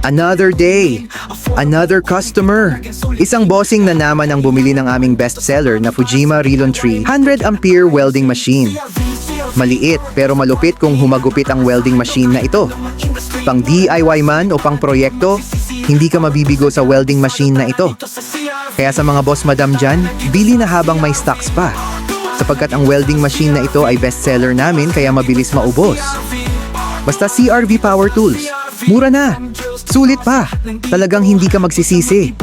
Another day, another customer. Isang bossing na naman ang bumili ng aming bestseller na Fujima Rilon 300 ampere welding machine. Maliit pero malupit kung humagupit ang welding machine na ito. Pang DIY man o pang proyekto, hindi ka mabibigo sa welding machine na ito. Kaya sa mga boss madam dyan, bili na habang may stocks pa. Sapagkat ang welding machine na ito ay bestseller namin kaya mabilis maubos. Basta CRV Power Tools, mura na, sulit pa, talagang hindi ka magsisisi.